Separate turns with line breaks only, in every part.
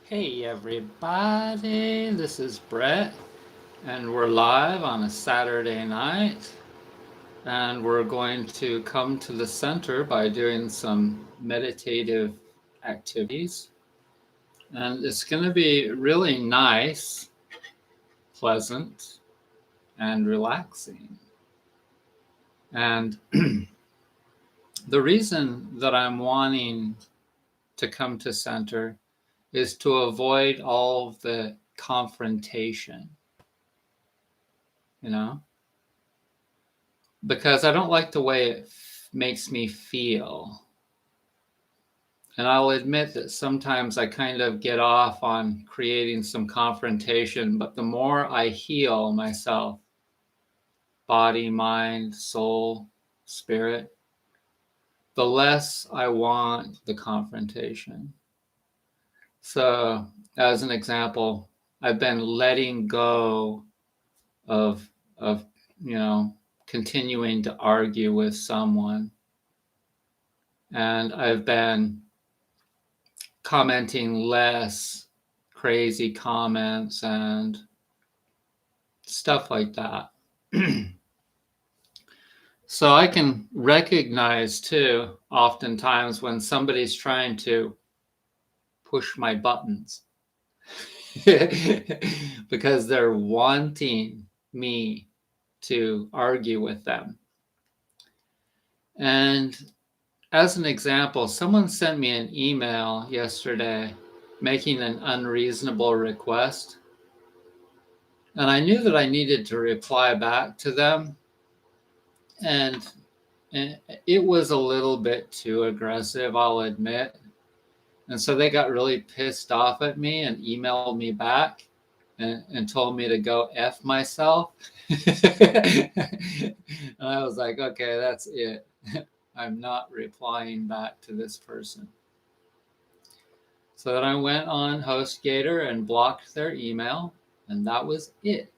Hey everybody, this is Brett, and we're live on a Saturday night, and we're going to come to the center by doing some meditative activities. And it's going to be really nice, pleasant, and relaxing. And the reason that I'm wanting to come to center is to avoid all of the confrontation, you know? Because I don't like the way it makes me feel. And I'll admit that sometimes I kind of get off on creating some confrontation, but the more I heal myself, body, mind, soul, spirit, the less I want the confrontation. So, as an example, I've been letting go of of you know continuing to argue with someone, and I've been commenting less crazy comments and stuff like that. So I can recognize too, oftentimes, when somebody's trying to push my buttons because they're wanting me to argue with them. And as an example, someone sent me an email yesterday making an unreasonable request. And I knew that I needed to reply back to them. And it was a little bit too aggressive, I'll admit. And so they got really pissed off at me and emailed me back and told me to go F myself. And I was like, okay, that's it. I'm not replying back to this person. So then I went on HostGator and blocked their email, and that was it.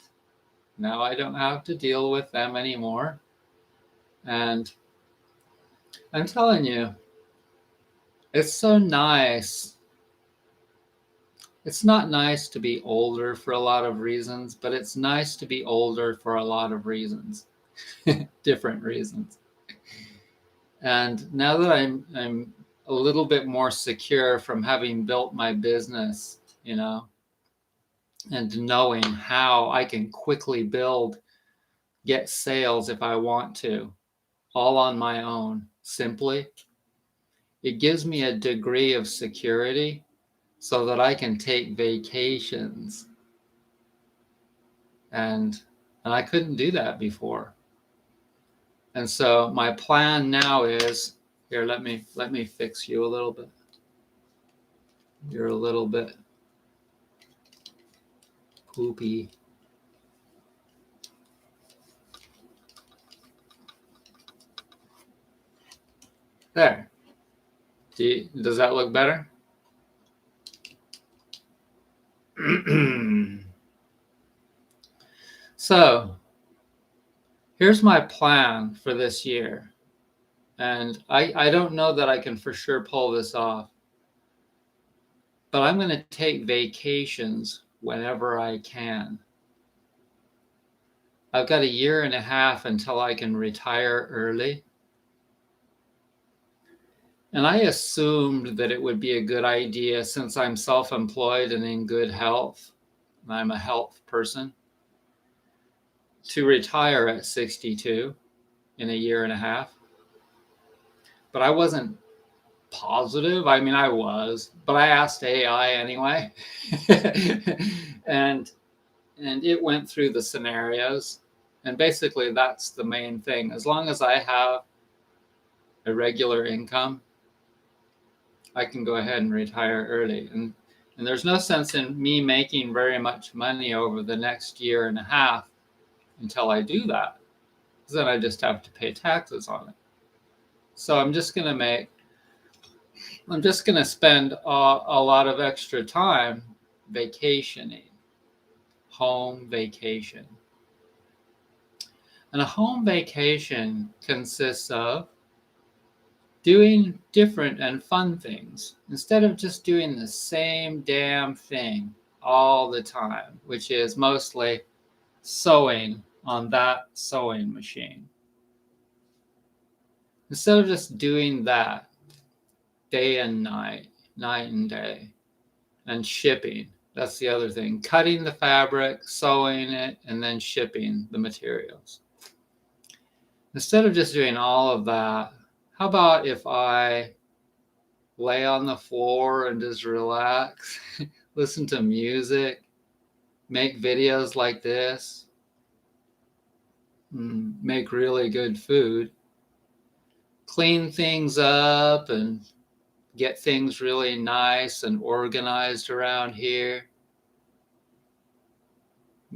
Now I don't have to deal with them anymore. And I'm telling you, it's so nice. It's not nice to be older for a lot of reasons, but it's nice to be older for a lot of reasons, different reasons. And now that I'm a little bit more secure from having built my business, and knowing how I can quickly get sales if I want to, all on my own, simply, it gives me a degree of security so that I can take vacations. And I couldn't do that before. And so my plan now is, here, let me fix you a little bit. You're a little bit poopy. There. Does that look better? So here's my plan for this year. And I don't know that I can for sure pull this off. But I'm going to take vacations whenever I can. I've got a year and a half until I can retire early. And I assumed that it would be a good idea, since I'm self-employed and in good health, and I'm a health person, to retire at 62 in a year and a half. But I wasn't positive. I mean, I was, but I asked AI anyway. and it went through the scenarios. And basically, that's the main thing. As long as I have a regular income, I can go ahead and retire early. And there's no sense in me making very much money over the next year and a half until I do that, because then I just have to pay taxes on it. So I'm just going to spend a lot of extra time vacationing, home vacation. And a home vacation consists of doing different and fun things instead of just doing the same damn thing all the time, which is mostly sewing on that sewing machine. Instead of just doing that day and night, night and day, and shipping. That's the other thing. Cutting the fabric, sewing it, and then shipping the materials. Instead of just doing all of that, how about if I lay on the floor and just relax, listen to music, make videos like this, make really good food, clean things up and get things really nice and organized around here.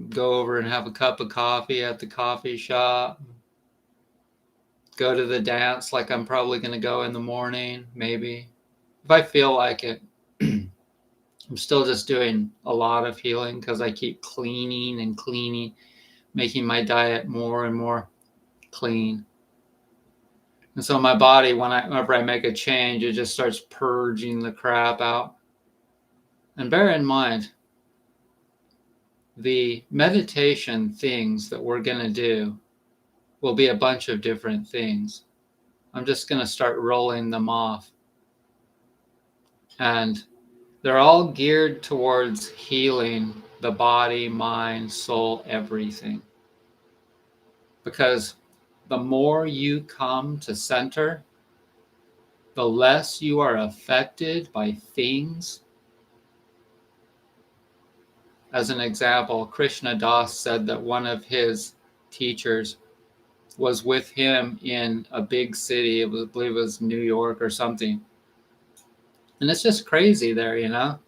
Go over and have a cup of coffee at the coffee shop. Go to the dance like I'm probably going to go in the morning, maybe. If I feel like it. I'm still just doing a lot of healing because I keep cleaning and cleaning, making my diet more and more clean. And so my body, whenever I make a change, it just starts purging the crap out. And bear in mind, the meditation things that we're going to do will be a bunch of different things. I'm just going to start rolling them off. And they're all geared towards healing the body, mind, soul, everything. Because the more you come to center, the less you are affected by things. As an example, Krishna Das said that one of his teachers was with him in a big city. I believe it was New York or something. And it's just crazy there, you know?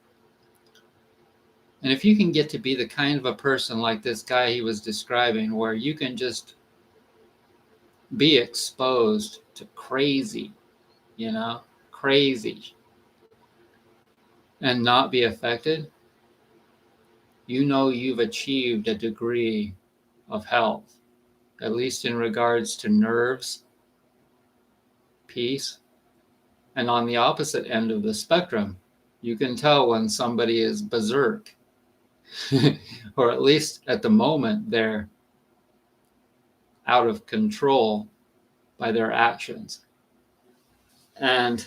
And if you can get to be the kind of a person like this guy he was describing, where you can just be exposed to crazy, you know, crazy, and not be affected, you know you've achieved a degree of health, at least in regards to nerves, peace. And on the opposite end of the spectrum, you can tell when somebody is berserk, or at least at the moment they're out of control by their actions. And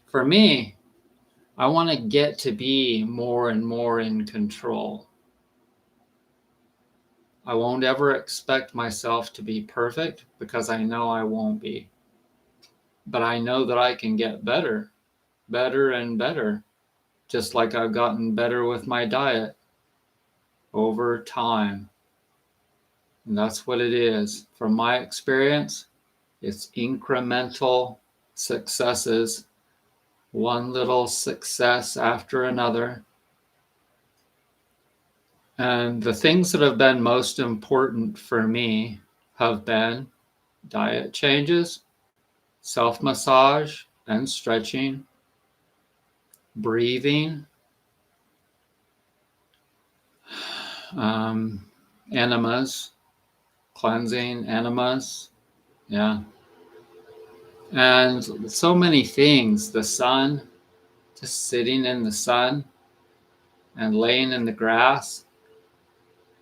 for me, I want to get to be more and more in control. I won't ever expect myself to be perfect because I know I won't be. But I know that I can get better, better and better, just like I've gotten better with my diet over time. And that's what it is. From my experience, it's incremental successes, one little success after another. And the things that have been most important for me have been diet changes, self-massage and stretching, breathing, enemas, cleansing enemas, yeah. And so many things, the sun, just sitting in the sun and laying in the grass,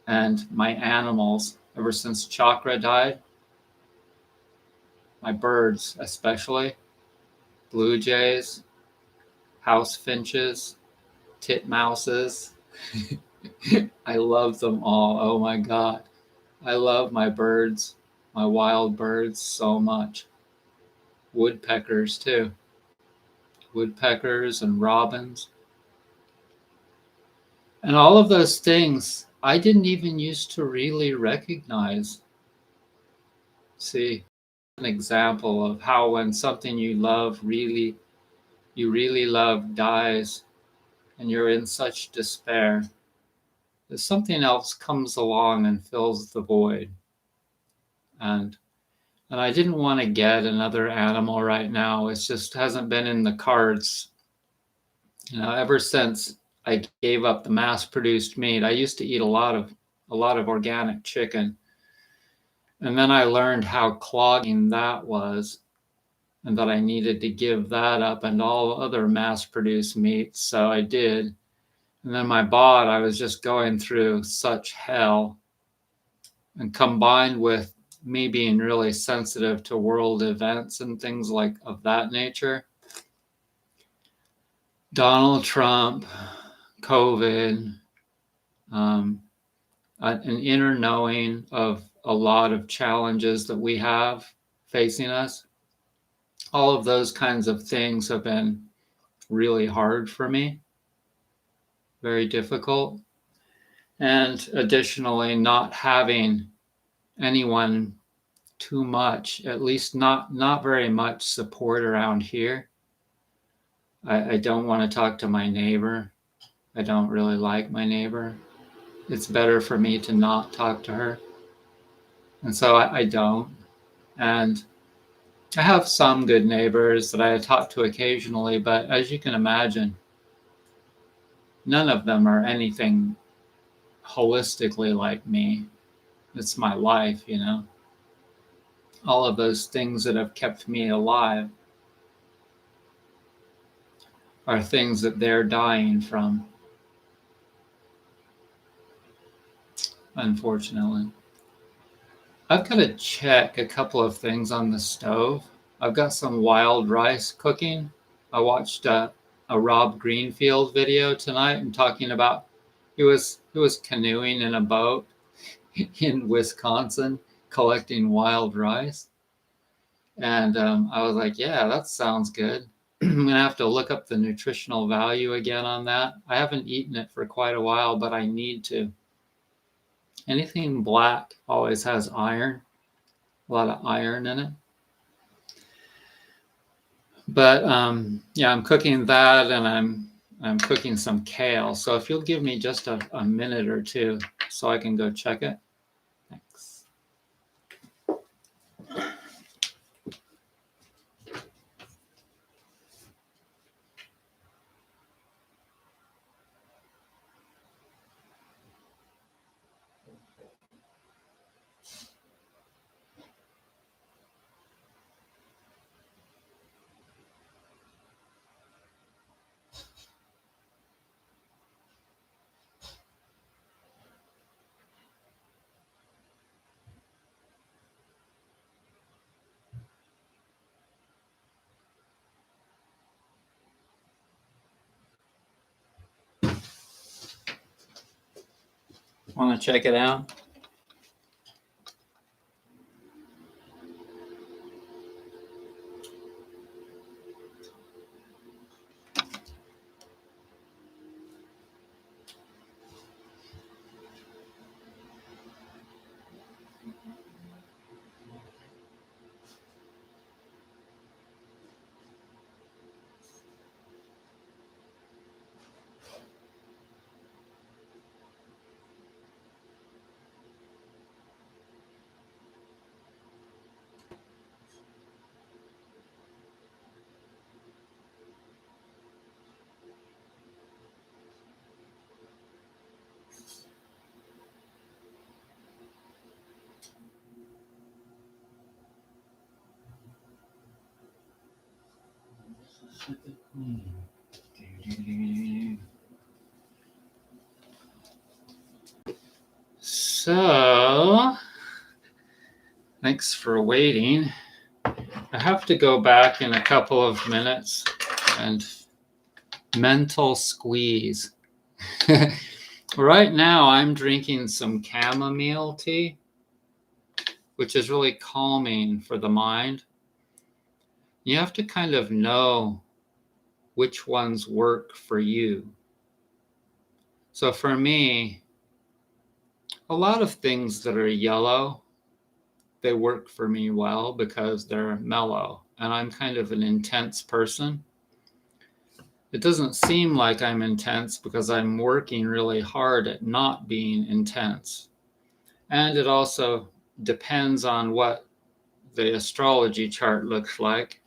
and my animals, ever since Chakra died, my birds especially, blue jays, house finches, titmouses. I love them all. Oh my God. I love my birds, my wild birds so much. Woodpeckers too. Woodpeckers and robins. And all of those things I didn't even used to really recognize. See, an example of how when something you really love dies and you're in such despair, that something else comes along and fills the void. And I didn't want to get another animal right now. It just hasn't been in the cards. You know, ever since I gave up the mass-produced meat, I used to eat a lot of organic chicken. And then I learned how clogging that was. and that I needed to give that up and all other mass-produced meats. So I did. And then my bod, I was just going through such hell. And combined with me being really sensitive to world events and things like of that nature, Donald Trump, COVID, an inner knowing of a lot of challenges that we have facing us, all of those kinds of things have been really hard for me, very difficult. And additionally, not having anyone too much, at least not very much support around here. I don't want to talk to my neighbor. I don't really like my neighbor. It's better for me to not talk to her. And so I don't. And I have some good neighbors that I talk to occasionally, but as you can imagine, none of them are anything holistically like me. It's my life, you know. All of those things that have kept me alive are things that they're dying from, unfortunately. I've got to check a couple of things on the stove. I've got some wild rice cooking. I watched a Rob Greenfield video tonight and talking about he was canoeing in a boat in Wisconsin collecting wild rice. And I was like, yeah, that sounds good. I'm gonna have to look up the nutritional value again on that. I haven't eaten it for quite a while, but I need to. Anything black always has iron, a lot of iron in it. But yeah, I'm cooking that, and I'm cooking some kale. So if you'll give me just a minute or two so I can go check it. Thanks. Want to check it out? So, thanks for waiting. I have to go back in a couple of minutes and mental squeeze. Right now, I'm drinking some chamomile tea, which is really calming for the mind. You have to kind of know which ones work for you. So for me, a lot of things that are yellow, they work for me well because they're mellow, and I'm kind of an intense person. It doesn't seem like I'm intense because I'm working really hard at not being intense. And it also depends on what the astrology chart looks like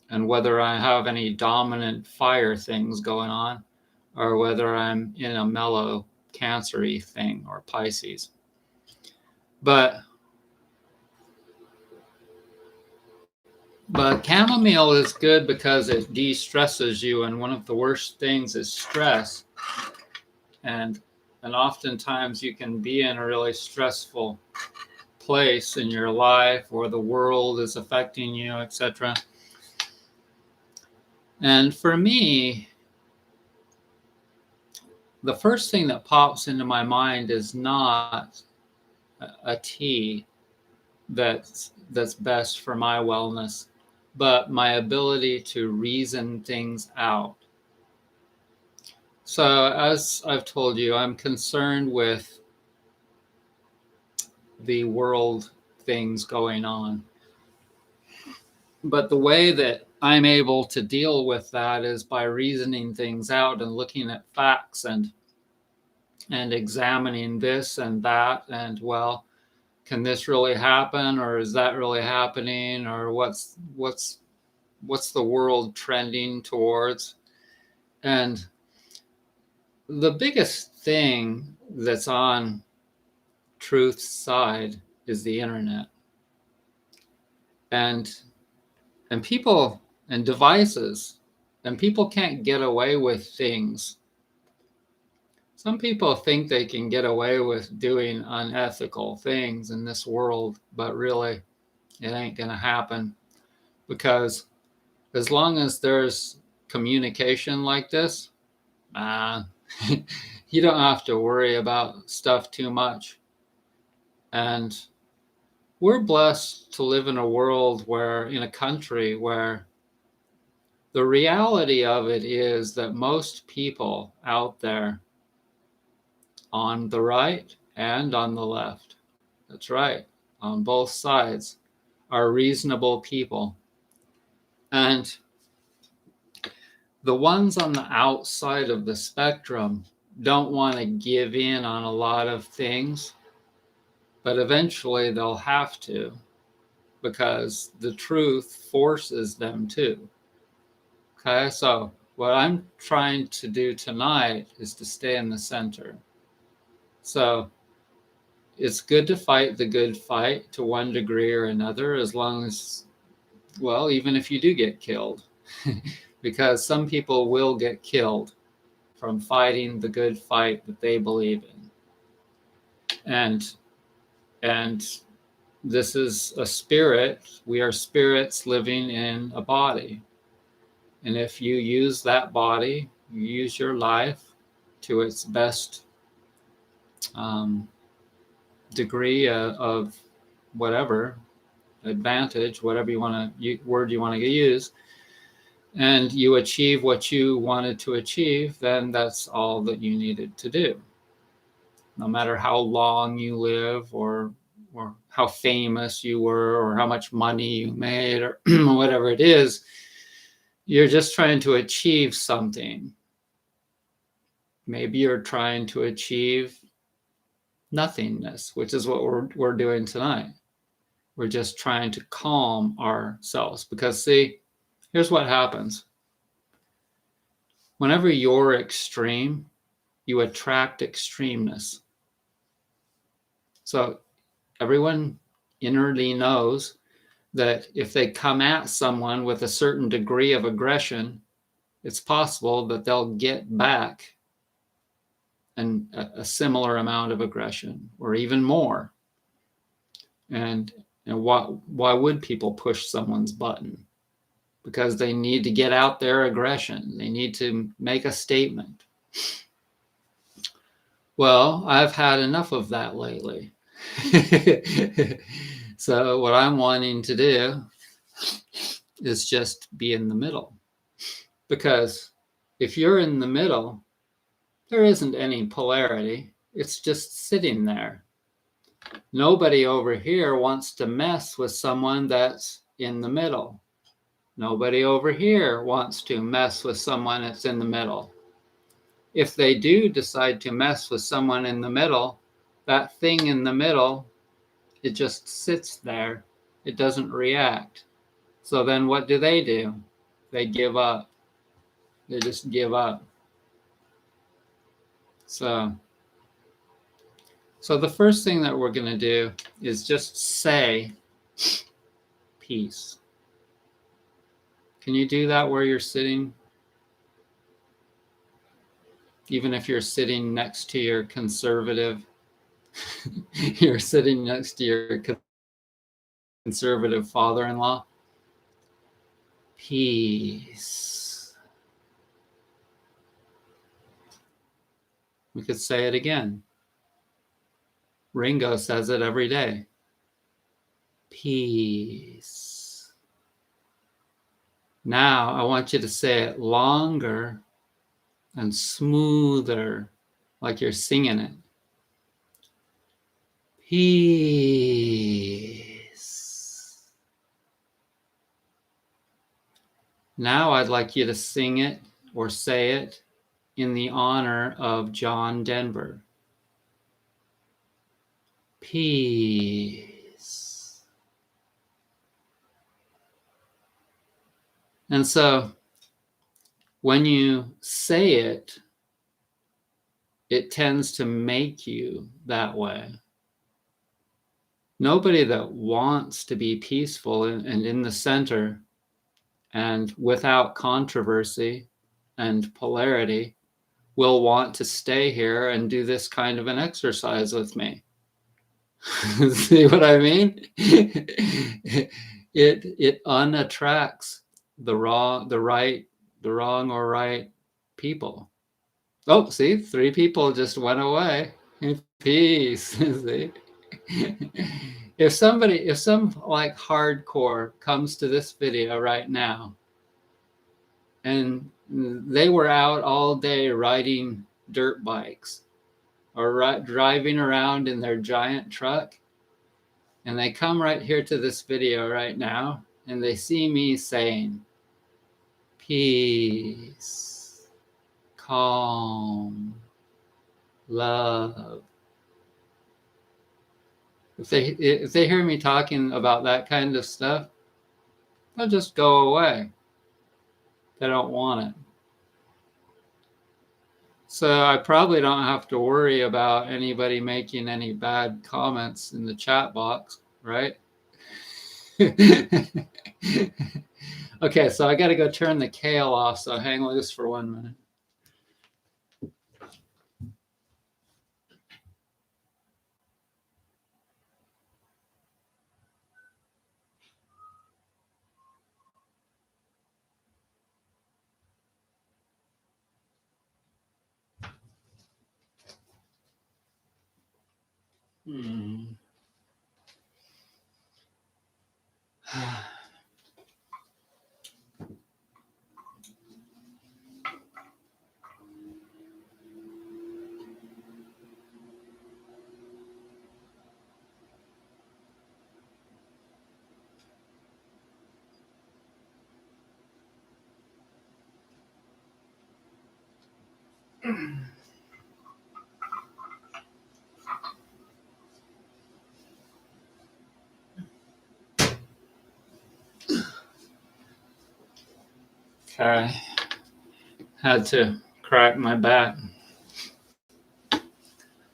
and whether I have any dominant fire things going on or whether I'm in a mellow Cancer-y thing or Pisces. But But chamomile is good because it de-stresses you, and one of the worst things is stress. And oftentimes you can be in a really stressful place in your life, or the world is affecting you, etc. And for me, the first thing that pops into my mind is not a tea that's best for my wellness, but my ability to reason things out. So as I've told you, I'm concerned with the world things going on. But the way that I'm able to deal with that is by reasoning things out and looking at facts and examining this and that, and well, can this really happen, or is that really happening, or what's the world trending towards? And the biggest thing that's on truth's side is the internet. And people and devices, and people can't get away with things. Some people think they can get away with doing unethical things in this world, but really it ain't gonna happen, because as long as there's communication like this, you don't have to worry about stuff too much. And we're blessed to live in a world where, in a country where the reality of it is that most people out there on the right and on the left, that's right, on both sides, are reasonable people. And the ones on the outside of the spectrum don't want to give in on a lot of things, but eventually they'll have to, because the truth forces them to. Okay, so what I'm trying to do tonight is to stay in the center. So it's good to fight the good fight to one degree or another, as long as, well, even if you do get killed, because some people will get killed from fighting the good fight that they believe in. And this is a spirit. We are spirits living in a body. And if you use that body, you use your life to its best degree of whatever advantage, whatever you want to word you want to use, and you achieve what you wanted to achieve, then that's all that you needed to do. No matter how long you live, or how famous you were, or how much money you made, or whatever it is, you're just trying to achieve something. Maybe you're trying to achieve nothingness, which is what we're doing tonight. We're just trying to calm ourselves, because see, here's what happens. Whenever you're extreme, you attract extremeness. So everyone inwardly knows that if they come at someone with a certain degree of aggression, it's possible that they'll get back a similar amount of aggression, or even more. And why would people push someone's button? Because they need to get out their aggression. They need to make a statement. Well, I've had enough of that lately. So what I'm wanting to do is just be in the middle. Because if you're in the middle, there isn't any polarity. It's just sitting there. Nobody over here wants to mess with someone that's in the middle. Nobody over here wants to mess with someone that's in the middle. If they do decide to mess with someone in the middle, that thing in the middle, it just sits there. It doesn't react. So then what do? They give up. They just give up. So the first thing that we're going to do is just say peace. Can you do that where you're sitting? Even if you're sitting next to your conservative, you're sitting next to your conservative father-in-law. Peace. We could say it again. Ringo says it every day. Peace. Now I want you to say it longer and smoother, like you're singing it. Peace. Now I'd like you to sing it or say it in the honor of John Denver. Peace. And so when you say it, it tends to make you that way. Nobody that wants to be peaceful and in the center and without controversy and polarity will want to stay here and do this kind of an exercise with me. See what I mean? It unattracts the wrong or right people. Oh, see, 3 people just went away. Peace. See? If some like hardcore comes to this video right now and they were out all day riding dirt bikes or driving around in their giant truck, and they come right here to this video right now and they see me saying peace, calm, love. If they hear me talking about that kind of stuff, they'll just go away. They don't want it. So I probably don't have to worry about anybody making any bad comments in the chat box, right? Okay, so I got to go turn the kale off, so hang loose for 1 minute. Okay, had to crack my back.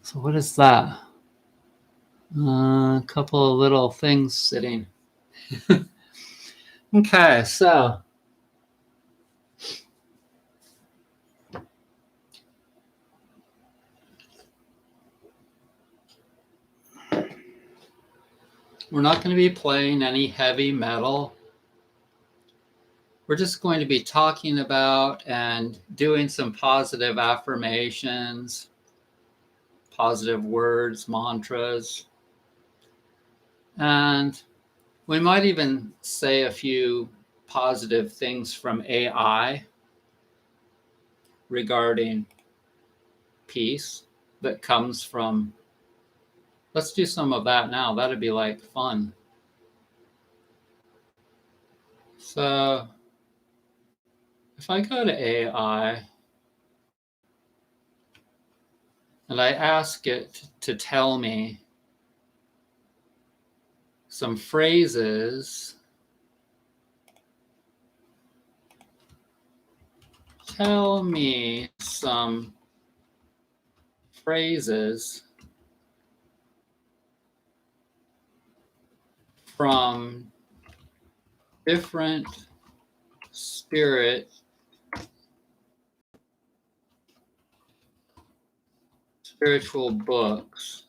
So what is that? A couple of little things sitting. Okay, so we're not going to be playing any heavy metal. We're just going to be talking about and doing some positive affirmations, positive words, mantras. And we might even say a few positive things from AI regarding peace that comes from. Let's do some of that now. That'd be like fun. So if I go to AI and I ask it to tell me some phrases, tell me some phrases from different spiritual books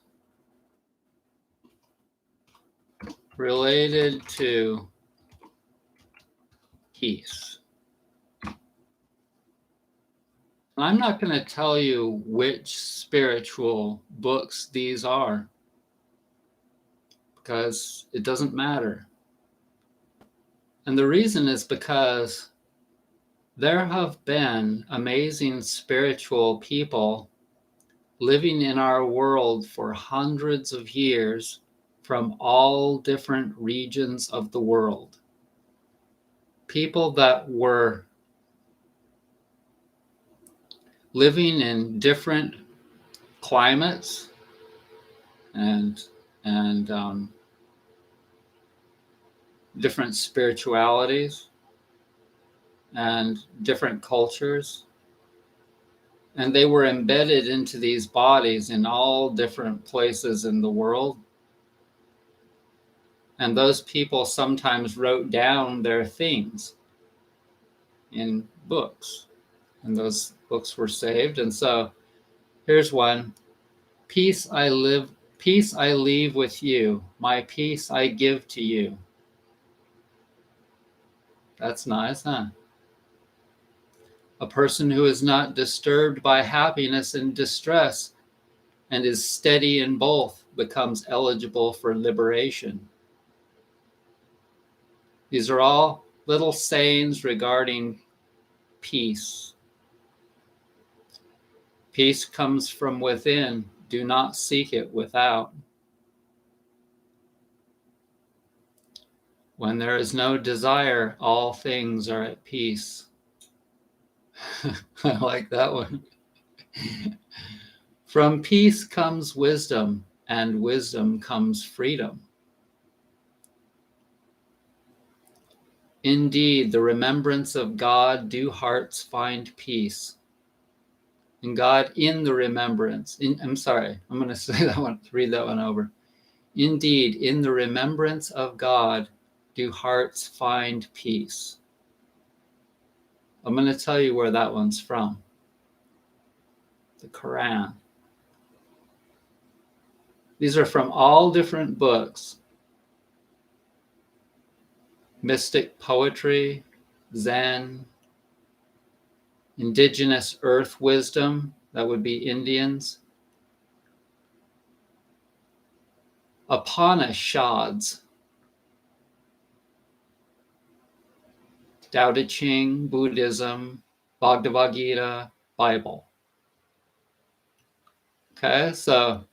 related to peace. I'm not going to tell you which spiritual books these are, because it doesn't matter. And the reason is because there have been amazing spiritual people living in our world for hundreds of years from all different regions of the world. People that were living in different climates and different spiritualities and different cultures. And they were embedded into these bodies in all different places in the world. And those people sometimes wrote down their things in books. And those books were saved. And so here's one. Peace I leave with you. My peace I give to you. That's nice, huh? A person who is not disturbed by happiness and distress and is steady in both becomes eligible for liberation. These are all little sayings regarding peace. Peace comes from within. Do not seek it without. When there is no desire, all things are at peace. I like that one. From peace comes wisdom, and wisdom comes freedom. Indeed, the remembrance of God do hearts find peace. And God in the remembrance. I'm going to say that one, read that one over. Indeed, in the remembrance of God do hearts find peace. I'm going to tell you where that one's from. The Quran. These are from all different books. Mystic poetry, Zen, indigenous earth wisdom, that would be Indians, Upanishads, Tao Te Ching, Buddhism, Bhagavad Gita, Bible. Okay, so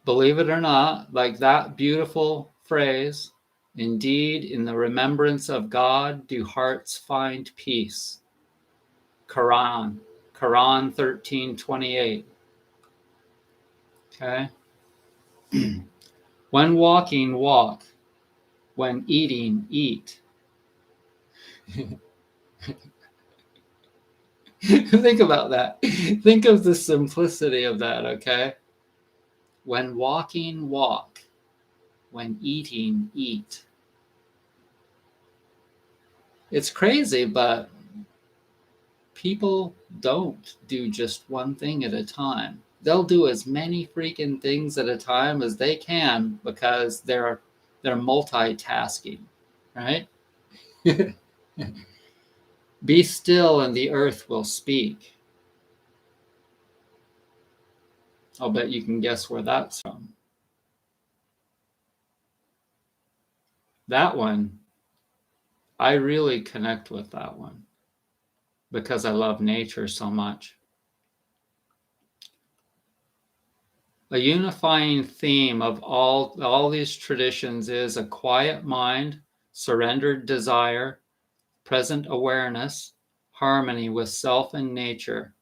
believe it or not, like that beautiful phrase, indeed, in the remembrance of God do hearts find peace. Quran 13:28. Okay. When walking, walk. When eating, eat. Think about that. Think of the simplicity of that, okay? When walking, walk. When eating, eat. It's crazy, but people don't do just one thing at a time. They'll do as many freaking things at a time as they can because they're multitasking, right? Be still and the earth will speak. I'll bet you can guess where that's from. That one, I really connect with that one because I love nature so much. A unifying theme of all these traditions is a quiet mind, surrendered desire, present awareness, harmony with self and nature.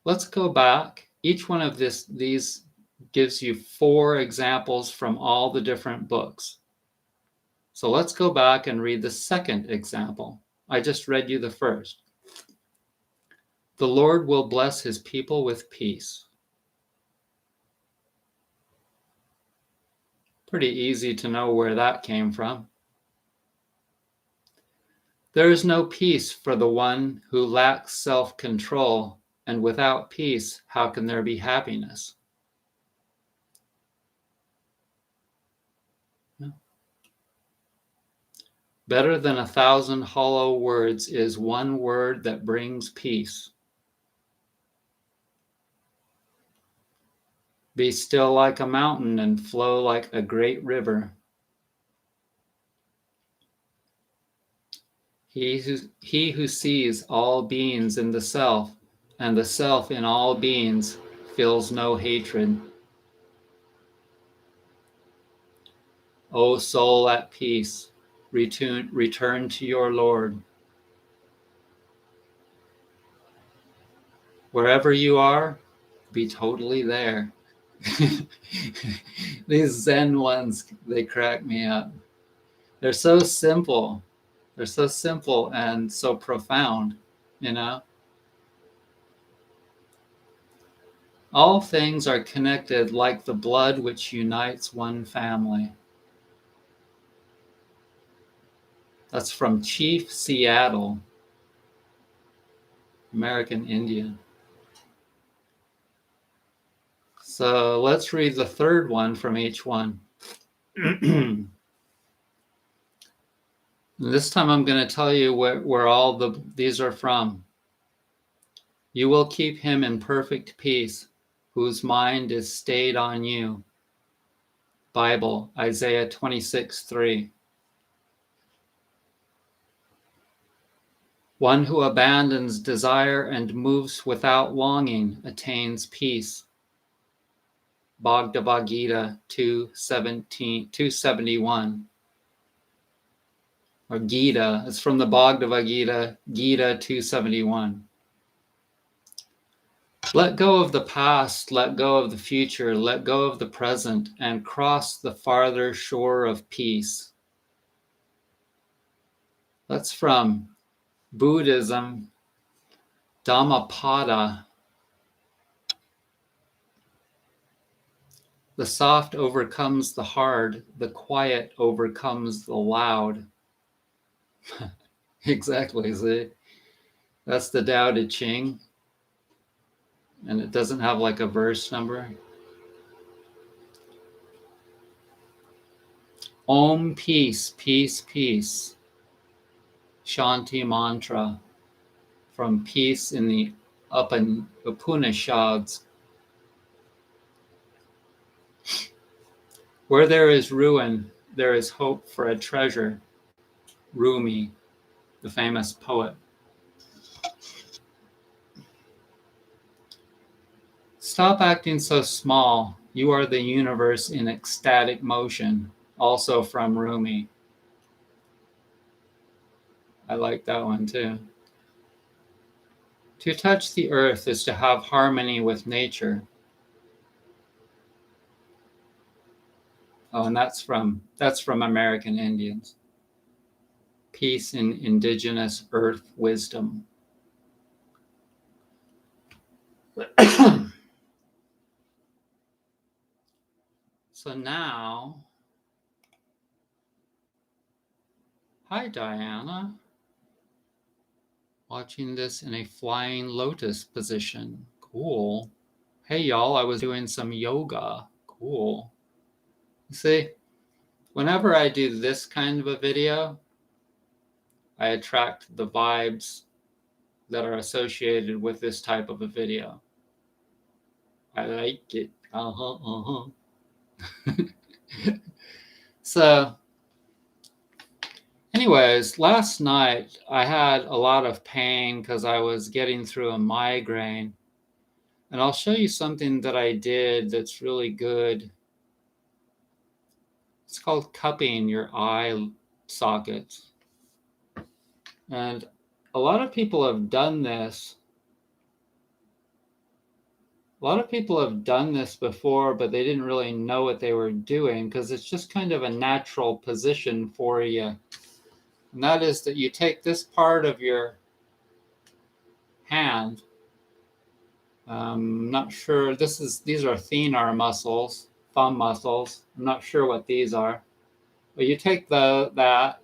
Let's go back. Each one of these gives you 4 examples from all the different books. So let's go back and read the second example. I just read you the first. The Lord will bless his people with peace. Pretty easy to know where that came from. There is no peace for the one who lacks self-control, and without peace, how can there be happiness? No. Better than 1,000 hollow words is one word that brings peace. Be still like a mountain and flow like a great river. He who sees all beings in the self and the self in all beings feels no hatred. O soul at peace, return to your Lord. Wherever you are, be totally there. These Zen ones, they crack me up. They're so simple. They're so simple and so profound, you know? All things are connected like the blood which unites one family. That's from Chief Seattle, American Indian. So let's read the third one from each one. This time I'm going to tell you where all these are from. You will keep him in perfect peace, whose mind is stayed on you. Bible, Isaiah 26:3. One who abandons desire and moves without longing attains peace. Bhagavad Gita 271. Or Gita, it's from the Bhagavad Gita, Gita 271. Let go of the past, let go of the future, let go of the present, and cross the farther shore of peace. That's from Buddhism, Dhammapada. The soft overcomes the hard, the quiet overcomes the loud. Exactly, see? That's the Tao Te Ching. And it doesn't have like a verse number. Om, peace, peace, peace. Shanti mantra from Peace in the Upanishads. Where there is ruin, there is hope for a treasure. Rumi, the famous poet. Stop acting so small. You are the universe in ecstatic motion. Also from Rumi. I like that one too. To touch the earth is to have harmony with nature. Oh, and that's from American Indians. Peace in indigenous earth wisdom. So now, hi Diana. Watching this in a flying lotus position. Cool. Hey y'all, I was doing some yoga. Cool. See, whenever I do this kind of a video, I attract the vibes that are associated with this type of a video. I like it. So, anyways, last night I had a lot of pain because I was getting through a migraine. And I'll show you something that I did that's really good. It's called cupping your eye sockets. And a lot of people have done this. A lot of people have done this before, but they didn't really know what they were doing because it's just kind of a natural position for you. And that is that you take this part of your hand. I'm not sure. These are thenar muscles, thumb muscles. I'm not sure what these are. But you take that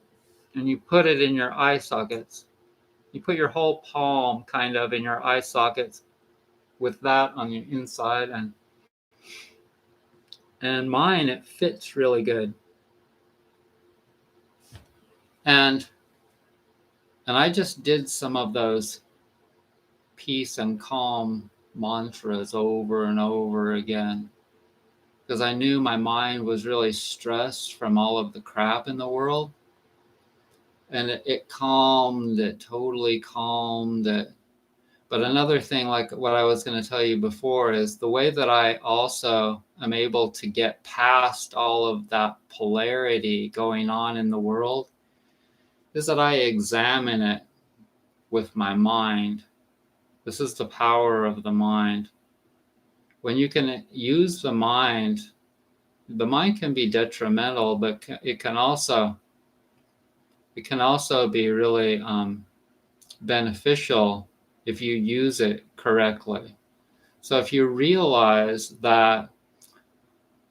and you put it in your eye sockets. You put your whole palm kind of in your eye sockets with that on the inside, and mine, it fits really good. And I just did some of those peace and calm mantras over and over again, because I knew my mind was really stressed from all of the crap in the world. And it calmed it, totally calmed it. But another thing, like what I was going to tell you before, is the way that I also am able to get past all of that polarity going on in the world is that I examine it with my mind. This is the power of the mind. When you can use the mind can be detrimental, but it can also be really beneficial if you use it correctly. So if you realize that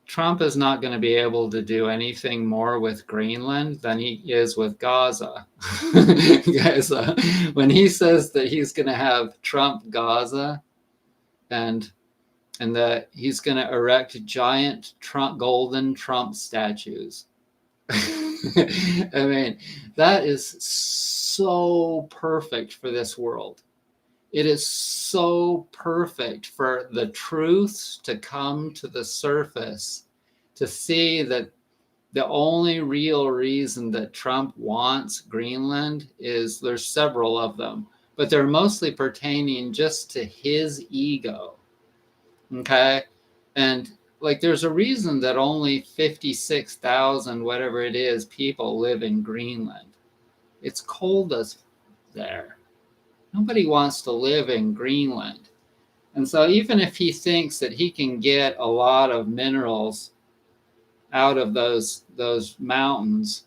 Trump is not going to be able to do anything more with Greenland than he is with Gaza. Guys, when he says that he's going to have Trump Gaza and that he's going to erect giant golden Trump statues. I mean, that is so perfect for this world. It is so perfect for the truths to come to the surface, to see that the only real reason that Trump wants Greenland is, there's several of them, but they're mostly pertaining just to his ego. Okay? And like, there's a reason that only 56,000, whatever it is, people live in Greenland. It's cold as there. Nobody wants to live in Greenland. And so even if he thinks that he can get a lot of minerals out of those mountains,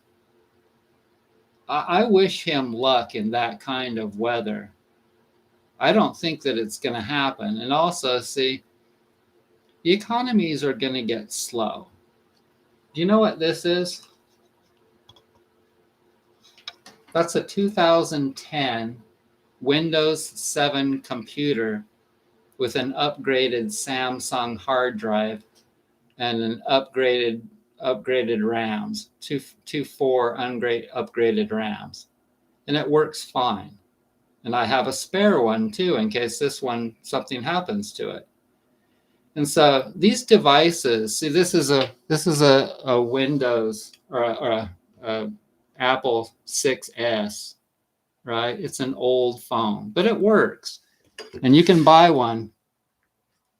I wish him luck in that kind of weather. I don't think that it's going to happen. And also, see, the economies are going to get slow. Do you know what this is? That's a 2010 Windows 7 computer with an upgraded Samsung hard drive and an upgraded RAMs, two 4 upgraded RAMs, and it works fine. And I have a spare one too in case this one, something happens to it. And so these devices, see, this is a Windows or a Apple 6S, right? It's an old phone, but it works. And you can buy one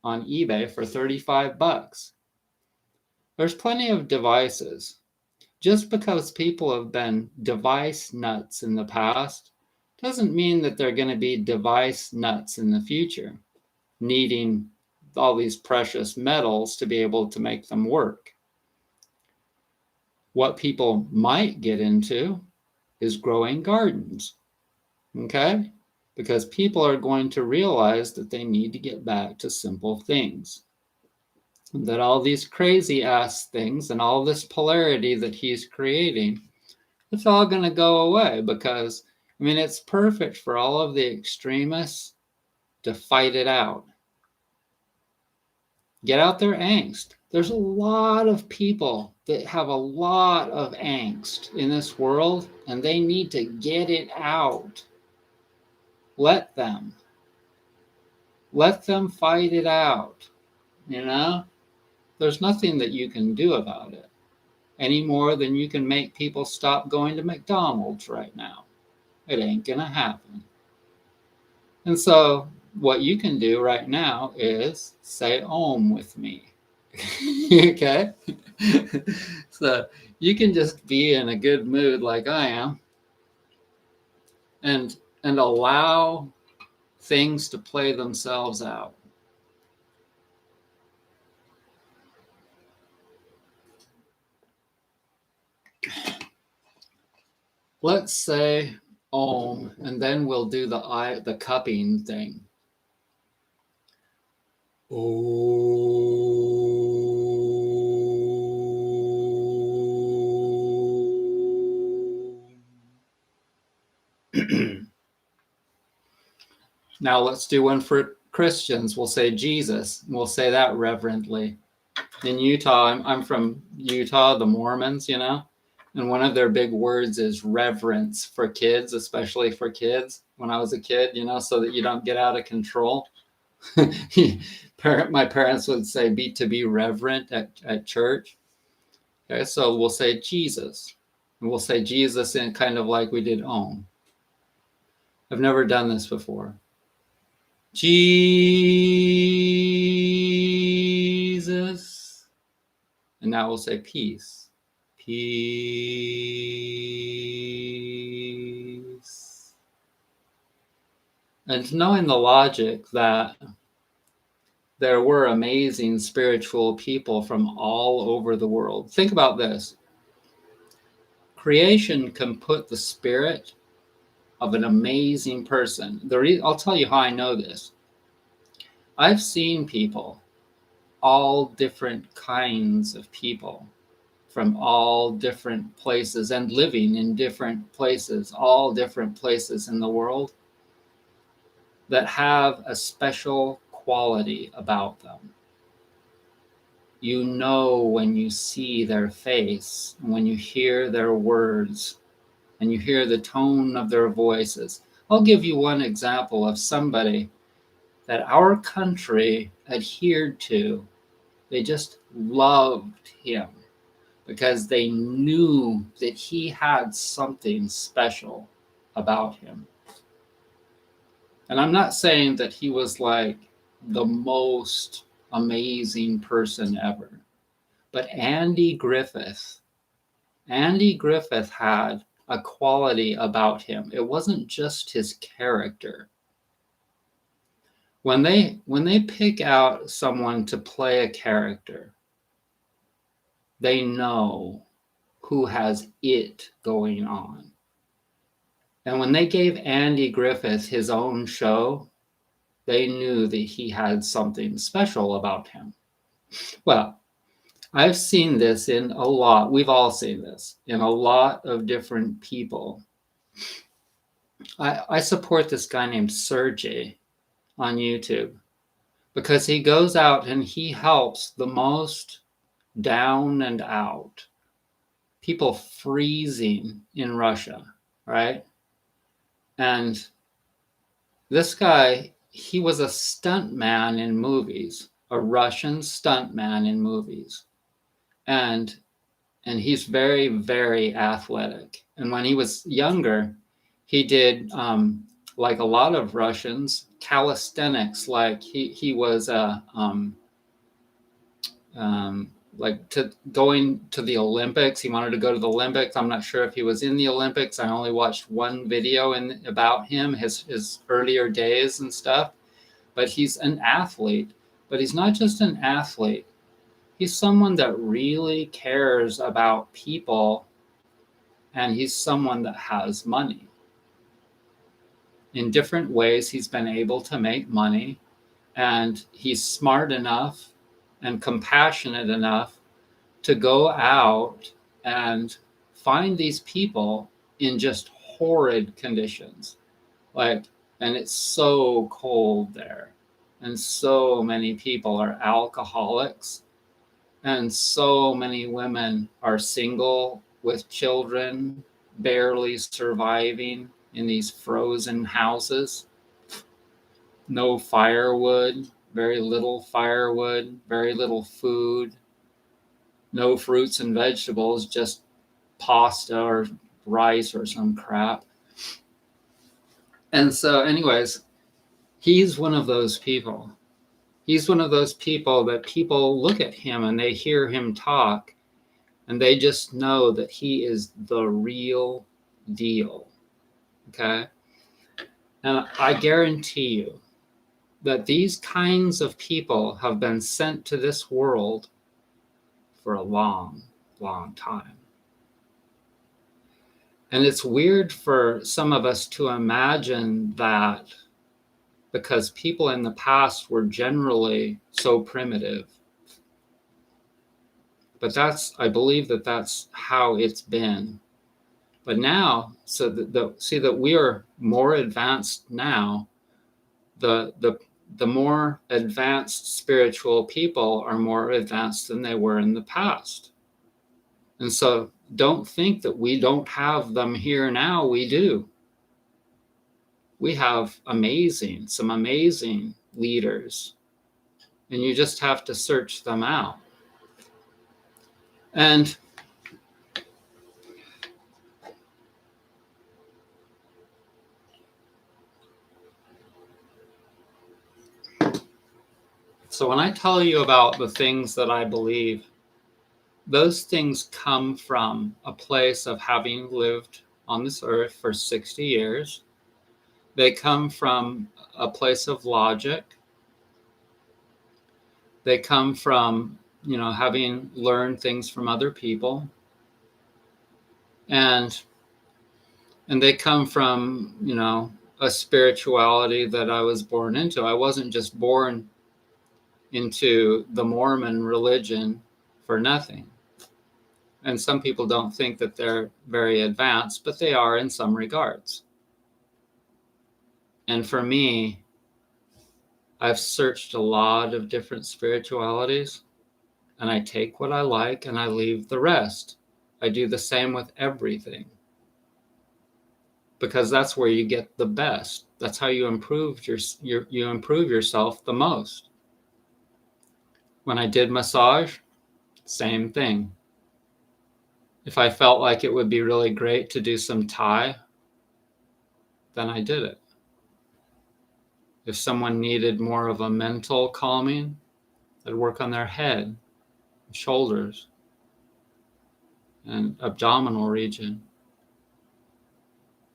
on eBay for $35. There's plenty of devices. Just because people have been device nuts in the past doesn't mean that they're going to be device nuts in the future, needing all these precious metals to be able to make them work. What people might get into is growing gardens, okay? Because people are going to realize that they need to get back to simple things. That all these crazy ass things and all this polarity that he's creating, it's all going to go away, because, I mean, it's perfect for all of the extremists to fight it out. Get out their angst. There's a lot of people that have a lot of angst in this world, and they need to get it out. Let them fight it out. You know, there's nothing that you can do about it any more than you can make people stop going to McDonald's right now. It ain't gonna happen. And so what you can do right now is say Om with me. Okay? So you can just be in a good mood like I am and allow things to play themselves out. Let's say Om, and then we'll do the cupping thing. Now let's do one for Christians. We'll say Jesus. We'll say that reverently. In Utah, I'm from Utah, the Mormons, and one of their big words is reverence for kids, especially for kids. When I was a kid, so that you don't get out of control. My parents would say to be reverent at church. Okay, so we'll say Jesus. And we'll say Jesus in kind of like we did Om. I've never done this before. Jesus. And now we'll say peace. Peace. And knowing the logic that there were amazing spiritual people from all over the world. Think about this. Creation can put the spirit of an amazing person. I'll tell you how I know this. I've seen people, all different kinds of people from all different places and living in different places, all different places in the world that have a special quality about them. You know when you see their face, when you hear their words, and you hear the tone of their voices. I'll give you one example of somebody that our country adhered to. They just loved him because they knew that he had something special about him. And I'm not saying that he was like the most amazing person ever, but Andy Griffith had a quality about him. It wasn't just his character. When they pick out someone to play a character, they know who has it going on. And when they gave Andy Griffith his own show, they knew that he had something special about him. Well, I've seen this in a lot. We've all seen this in a lot of different people. I support this guy named Sergey on YouTube because he goes out and he helps the most down and out people freezing in Russia, right? And this guy, he was a stuntman in movies, a Russian stuntman in movies. And he's very, very athletic. And when he was younger, he did, like a lot of Russians, calisthenics. Like he was like going to the Olympics. He wanted to go to the Olympics. I'm not sure if he was in the Olympics. I only watched one video about him, his earlier days and stuff. But he's an athlete. But he's not just an athlete. He's someone that really cares about people, and he's someone that has money. In different ways, he's been able to make money, and he's smart enough and compassionate enough to go out and find these people in just horrid conditions. And it's so cold there, and so many people are alcoholics. And so many women are single with children, barely surviving in these frozen houses. No firewood, very little firewood, very little food, no fruits and vegetables, just pasta or rice or some crap. And so, anyways, he's one of those people. He's one of those people that people look at him and they hear him talk and they just know that he is the real deal. Okay? And I guarantee you that these kinds of people have been sent to this world for a long, long time. And it's weird for some of us to imagine that because people in the past were generally so primitive. But I believe that that's how it's been. But now, so that we are more advanced now, the more advanced spiritual people are more advanced than they were in the past. And so don't think that we don't have them here now. We do. We have some amazing leaders, and you just have to search them out. And so when I tell you about the things that I believe, those things come from a place of having lived on this earth for 60 years. They come from a place of logic. They come from, having learned things from other people. And they come from, a spirituality that I was born into. I wasn't just born into the Mormon religion for nothing. And some people don't think that they're very advanced, but they are in some regards. And for me, I've searched a lot of different spiritualities, and I take what I like and I leave the rest. I do the same with everything, because that's where you get the best. That's how you improve you improve yourself the most. When I did massage, same thing. If I felt like it would be really great to do some Thai, then I did it. If someone needed more of a mental calming, I'd work on their head, shoulders, and abdominal region.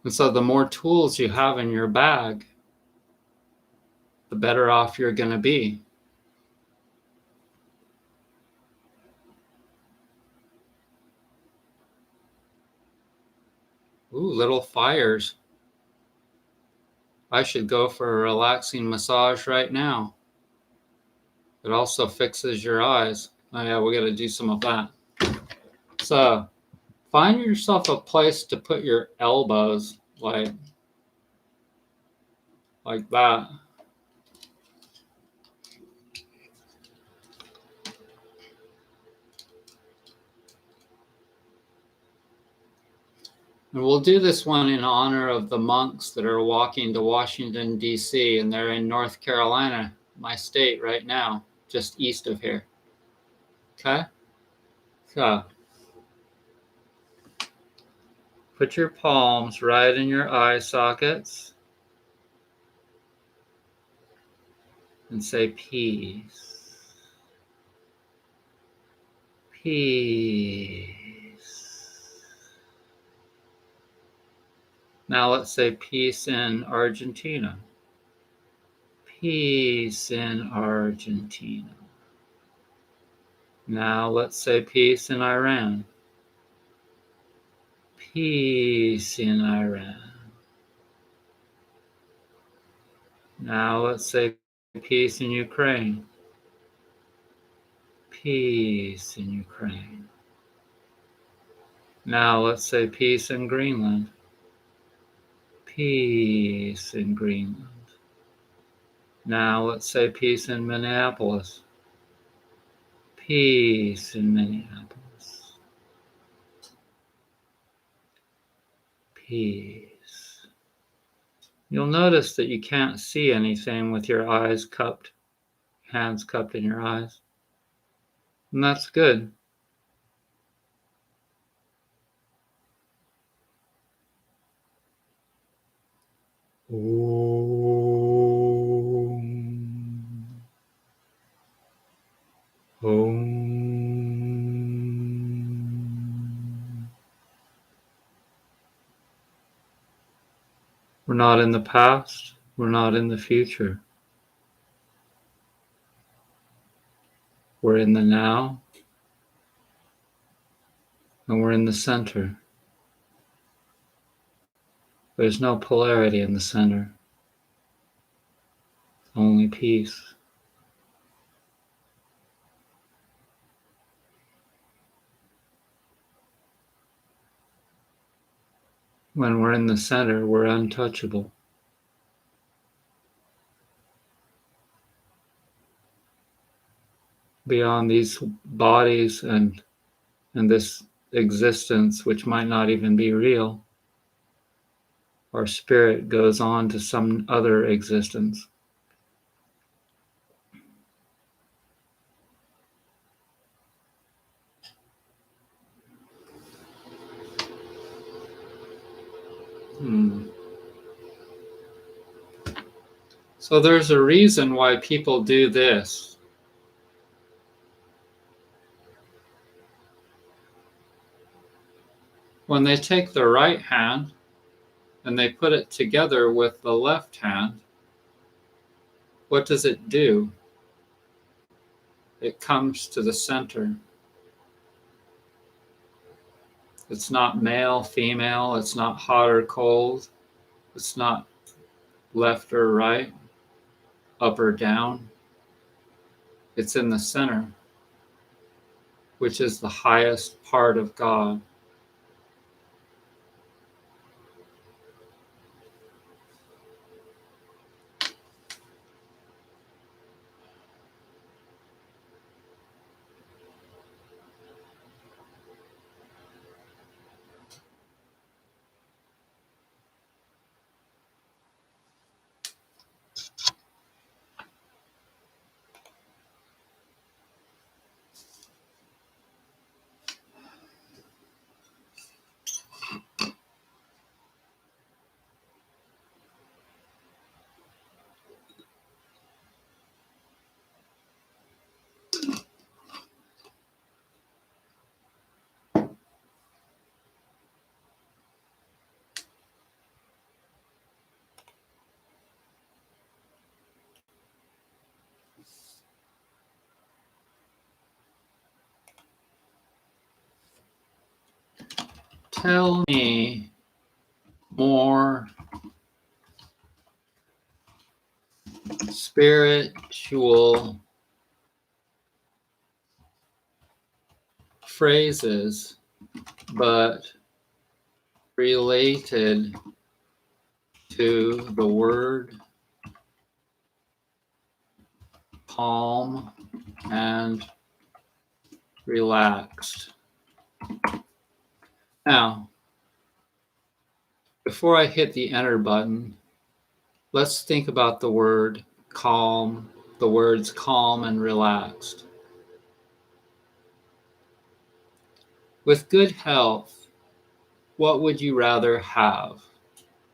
And so the more tools you have in your bag, the better off you're going to be. Ooh, little fires. I should go for a relaxing massage right now. It also fixes your eyes. Oh yeah, we got to do some of that. So find yourself a place to put your elbows, like that. And we'll do this one in honor of the monks that are walking to Washington, D.C., and they're in North Carolina, my state right now, just east of here. Okay? So put your palms right in your eye sockets and say peace. Peace. Now let's say peace in Argentina. Peace in Argentina. Now let's say peace in Iran. Peace in Iran. Now let's say peace in Ukraine. Peace in Ukraine. Now let's say peace in Greenland. Peace in Greenland. Now let's say peace in Minneapolis. Peace in Minneapolis. Peace. You'll notice that you can't see anything with your eyes cupped, hands cupped in your eyes. And that's good. Om. Om. We're not in the past. We're not in the future. We're in the now. And we're in the center. There's no polarity in the center. Only peace. When we're in the center, we're untouchable. beyond these bodies and this existence, which might not even be real. Our spirit goes on to some other existence. So there's a reason why people do this. When they take the right hand and they put it together with the left hand, what does it do? It comes to the center. It's not male, female, it's not hot or cold, it's not left or right, up or down. It's in the center, which is the highest part of God. Tell me more spiritual phrases, but related to the word calm and relaxed. Now, before I hit the enter button, let's think about the word calm, the words calm and relaxed. With good health, what would you rather have?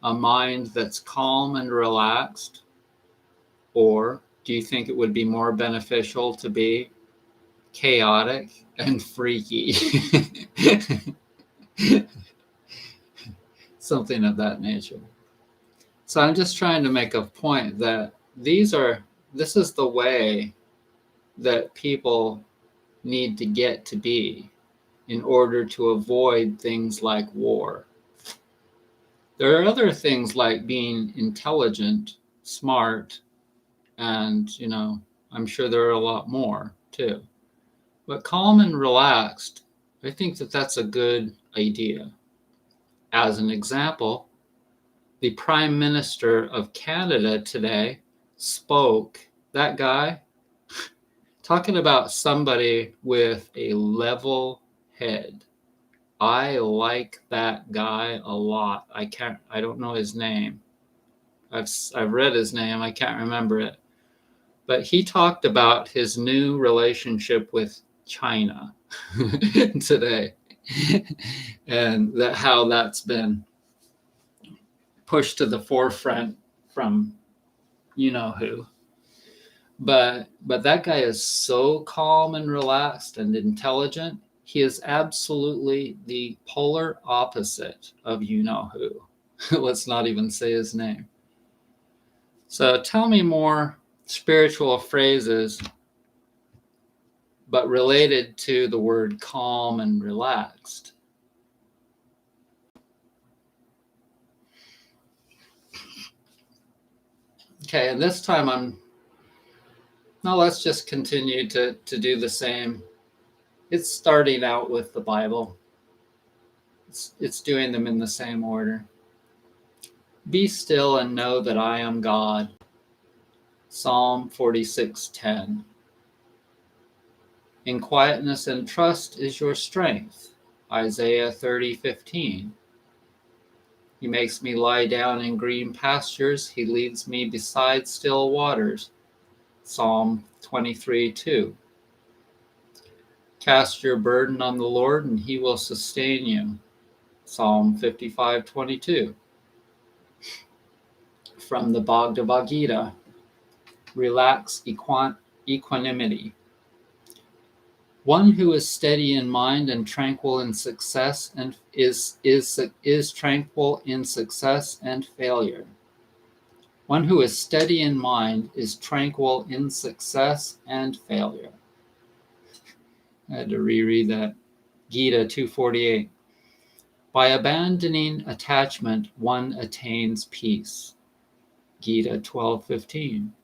A mind that's calm and relaxed? Or do you think it would be more beneficial to be chaotic and freaky? Something of that nature. So I'm just trying to make a point that this is the way that people need to get to be in order to avoid things like war. There are other things like being intelligent, smart, and, I'm sure there are a lot more too. But calm and relaxed, I think that that's a good idea. As an example, the Prime Minister of Canada today spoke. That guy, talking about somebody with a level head. I like that guy a lot. I don't know his name. I've read his name. I can't remember it. But he talked about his new relationship with China today, and how that's been pushed to the forefront from who. But that guy is so calm and relaxed and intelligent. He is absolutely the polar opposite of who. Let's not even say his name. So tell me more spiritual phrases, but related to the word calm and relaxed. Okay, and this time let's just continue to do the same. It's starting out with the Bible. It's doing them in the same order. Be still and know that I am God. Psalm 46:10. In quietness and trust is your strength. Isaiah 30:15. He makes me lie down in green pastures. He leads me beside still waters. Psalm 23:2. Cast your burden on the Lord and he will sustain you. Psalm 55:22. From the Bhagavad Gita, relax equanimity. One who is steady in mind and tranquil in success and is tranquil in success and failure. One who is steady in mind is tranquil in success and failure. I had to reread that. Gita 2:48. By abandoning attachment, one attains peace. Gita 12:15.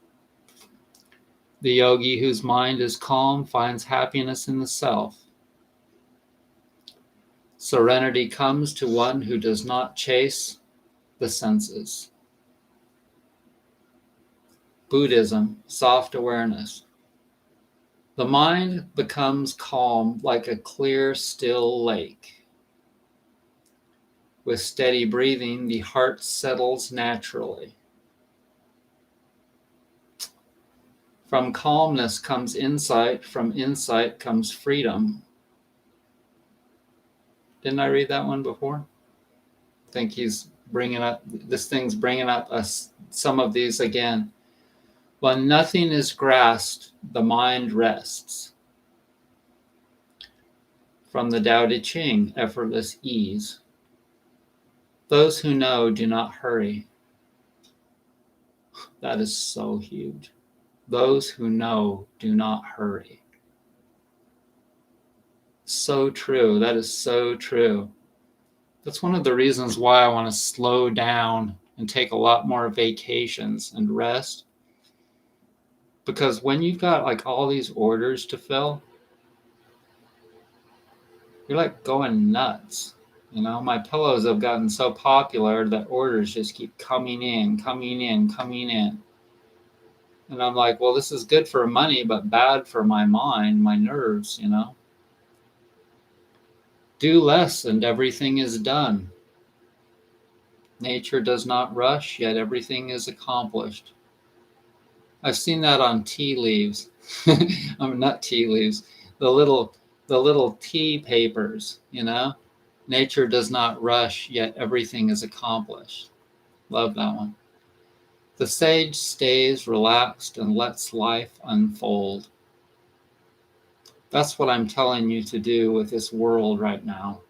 The yogi whose mind is calm finds happiness in the self. Serenity comes to one who does not chase the senses. Buddhism, soft awareness. The mind becomes calm like a clear, still lake. With steady breathing, the heart settles naturally. From calmness comes insight, from insight comes freedom. Didn't I read that one before? I think he's bringing up, this thing's bringing up some of these again. When nothing is grasped, the mind rests. From the Tao Te Ching, effortless ease. Those who know do not hurry. That is so huge. Those who know do not hurry. So true. That is so true. That's one of the reasons why I want to slow down and take a lot more vacations and rest. Because when you've got like all these orders to fill, you're like going nuts. You know, my pillows have gotten so popular that orders just keep coming in. And I'm like, well, this is good for money, but bad for my mind, my nerves, you know. Do less and everything is done. Nature does not rush, yet everything is accomplished. I've seen that on tea leaves. I mean, not tea leaves. The little tea papers, you know. Nature does not rush, yet everything is accomplished. Love that one. The sage stays relaxed and lets life unfold. That's what I'm telling you to do with this world right now.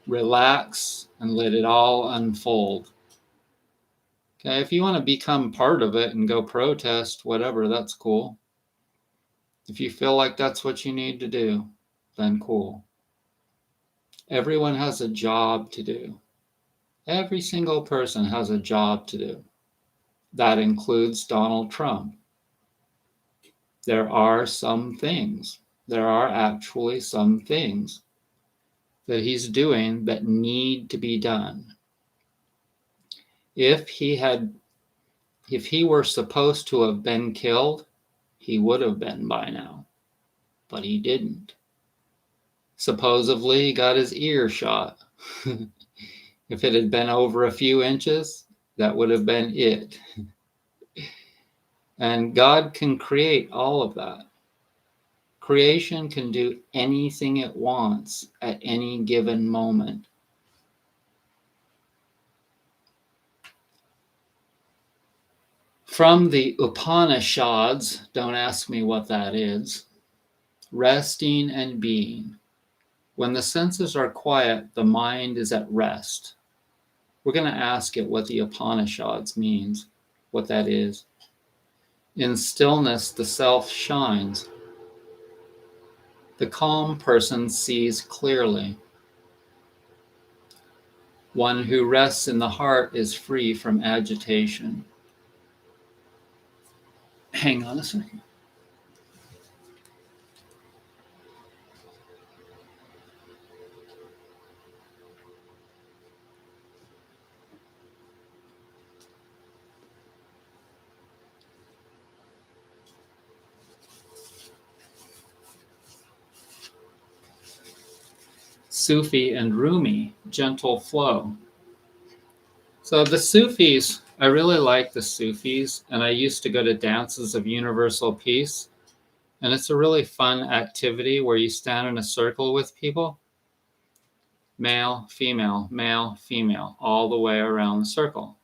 Relax and let it all unfold. Okay, if you want to become part of it and go protest, whatever, that's cool. If you feel like that's what you need to do, then cool. Everyone has a job to do. Every single person has a job to do. That includes Donald Trump. There are actually some things that he's doing that need to be done. If he were supposed to have been killed, he would have been by now, but he didn't. Supposedly he got his ear shot. If it had been over a few inches, that would have been it. And God can create all of that. Creation can do anything it wants at any given moment. From the Upanishads, don't ask me what that is, resting and being. When the senses are quiet, the mind is at rest. We're going to ask it what the Upanishads means, what that is. In stillness, the self shines. The calm person sees clearly. One who rests in the heart is free from agitation. Hang on a second. Sufi and Rumi, gentle flow. So the Sufis, I really like the Sufis, and I used to go to dances of universal peace. And it's a really fun activity where you stand in a circle with people, male, female, all the way around the circle.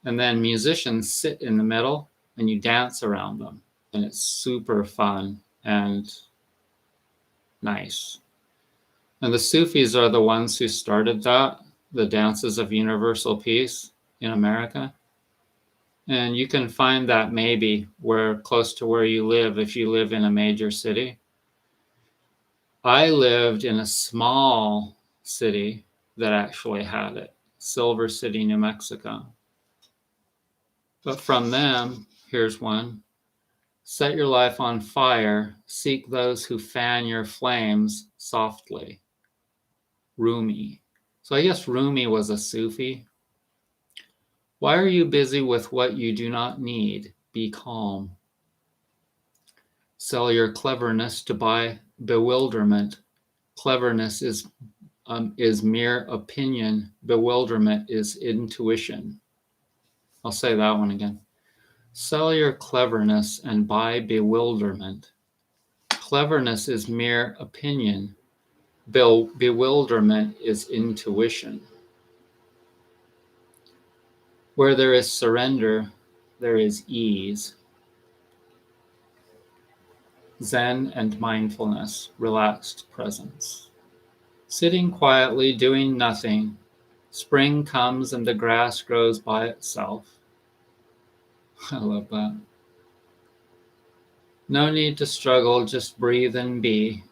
And then musicians sit in the middle and you dance around them. And it's super fun and nice. And the Sufis are the ones who started that, the dances of universal peace in America. And you can find that maybe close to where you live if you live in a major city. I lived in a small city that actually had it, Silver City, New Mexico. But from them, here's one. Set your life on fire, seek those who fan your flames softly. Rumi. So I guess Rumi was a Sufi. Why are you busy with what you do not need? Be calm. Sell your cleverness to buy bewilderment. Cleverness is mere opinion. Bewilderment is intuition. I'll say that one again. Sell your cleverness and buy bewilderment. Cleverness is mere opinion. Bewilderment is intuition. Where there is surrender, there is ease. Zen and mindfulness, relaxed presence. Sitting quietly, doing nothing. Spring comes and the grass grows by itself. I love that. No need to struggle, just breathe and be.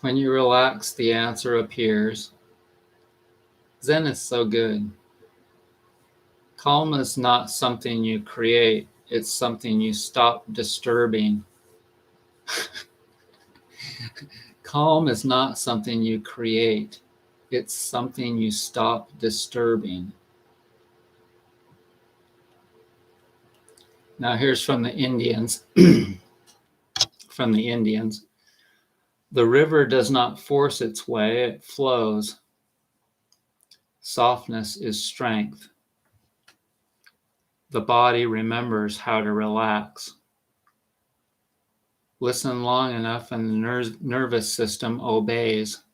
When you relax, the answer appears. Zen is so good. Calm is not something you create, it's something you stop disturbing. Calm is not something you create, it's something you stop disturbing. Now here's from the Indians. From the Indians. The river does not force its way, it flows. Softness is strength. The body remembers how to relax. Listen long enough and the nervous system obeys.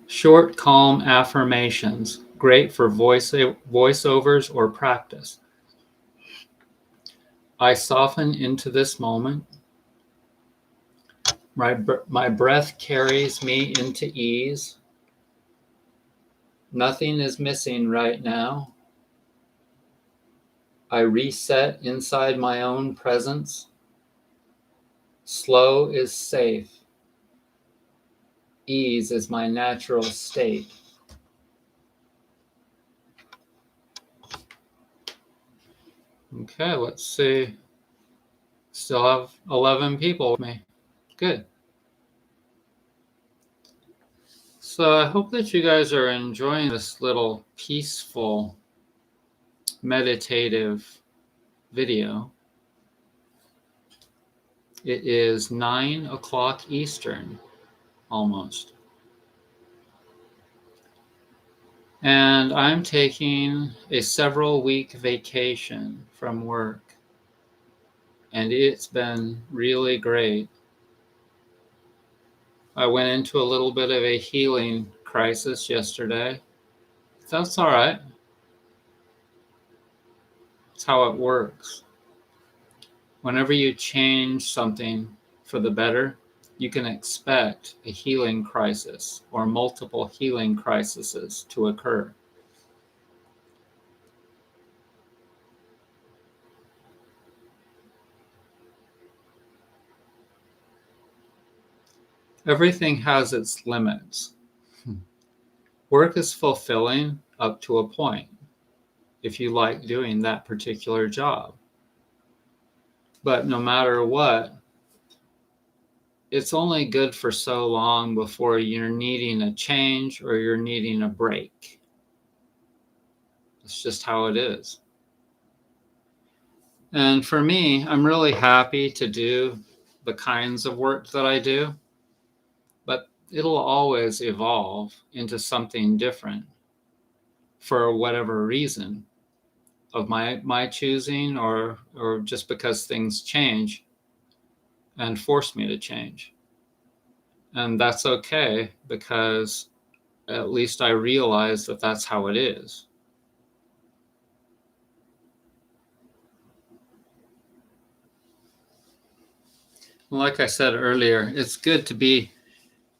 Short, calm affirmations, great for voiceovers or practice. I soften into this moment. My breath carries me into ease. Nothing is missing right now. I reset inside my own presence. Slow is safe. Ease is my natural state. Okay, let's see. Still have 11 people with me. Good. So I hope that you guys are enjoying this little peaceful, meditative video. It is 9 o'clock Eastern, almost. And I'm taking a several-week vacation from work. And it's been really great. I went into a little bit of a healing crisis yesterday. That's all right. It's how it works. Whenever you change something for the better, you can expect a healing crisis or multiple healing crises to occur. Everything has its limits. Work is fulfilling up to a point, if you like doing that particular job. But no matter what, it's only good for so long before you're needing a change or you're needing a break. It's just how it is. And for me, I'm really happy to do the kinds of work that I do, but it'll always evolve into something different for whatever reason of my choosing, or just because things change and force me to change. And that's okay, because at least I realize that that's how it is. Like I said earlier, it's good to be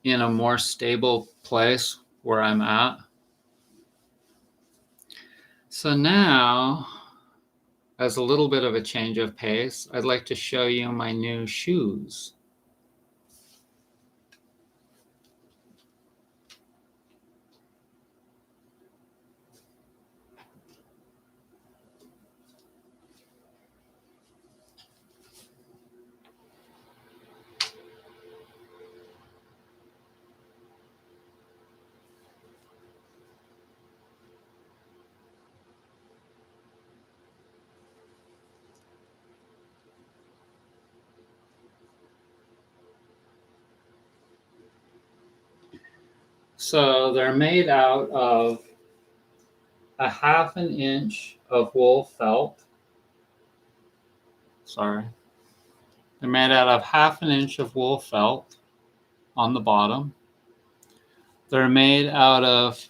in a more stable place where I'm at. So now, as a little bit of a change of pace, I'd like to show you my new shoes. So they're made out of a 1/2 inch of wool felt. Sorry. They're made out of 1/2 inch of wool felt on the bottom. They're made out of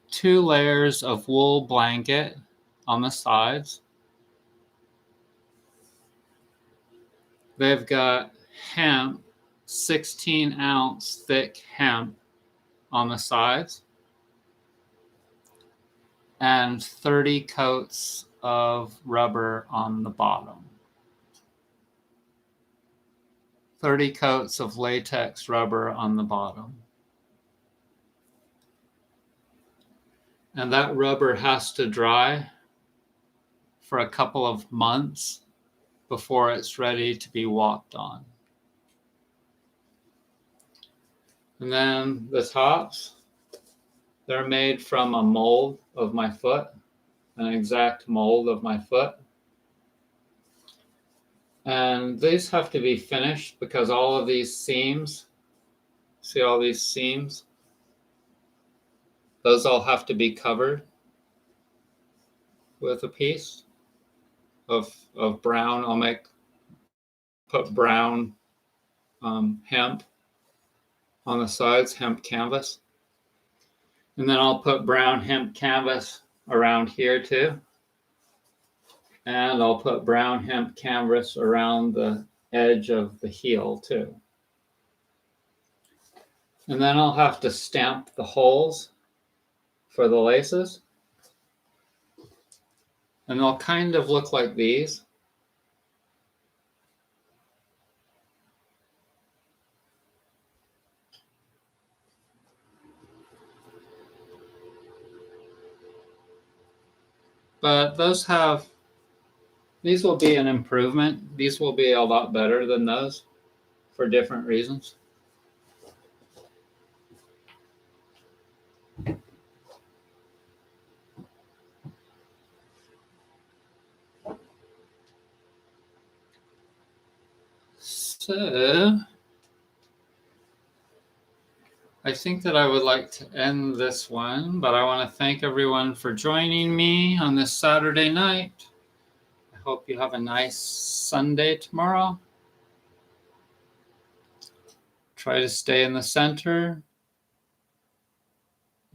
2 layers of wool blanket on the sides. They've got hemp, 16-ounce thick hemp on the sides, and 30 coats of rubber on the bottom. 30 coats of latex rubber on the bottom. And that rubber has to dry for a couple of months before it's ready to be walked on. And then the tops, they're made from a mold of my foot, an exact mold of my foot. And these have to be finished because all of these seams, see all these seams? Those all have to be covered with a piece of brown. I'll put brown hemp on the sides, hemp canvas. And then I'll put brown hemp canvas around here too. And I'll put brown hemp canvas around the edge of the heel too. And then I'll have to stamp the holes for the laces. And they'll kind of look like these. But these will be an improvement. These will be a lot better than those for different reasons. So I think that I would like to end this one, but I want to thank everyone for joining me on this Saturday night. I hope you have a nice Sunday tomorrow. Try to stay in the center.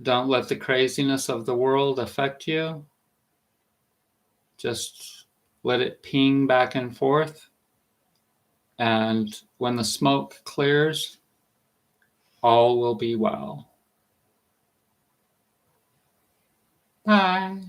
Don't let the craziness of the world affect you. Just let it ping back and forth. And when the smoke clears, all will be well. Bye.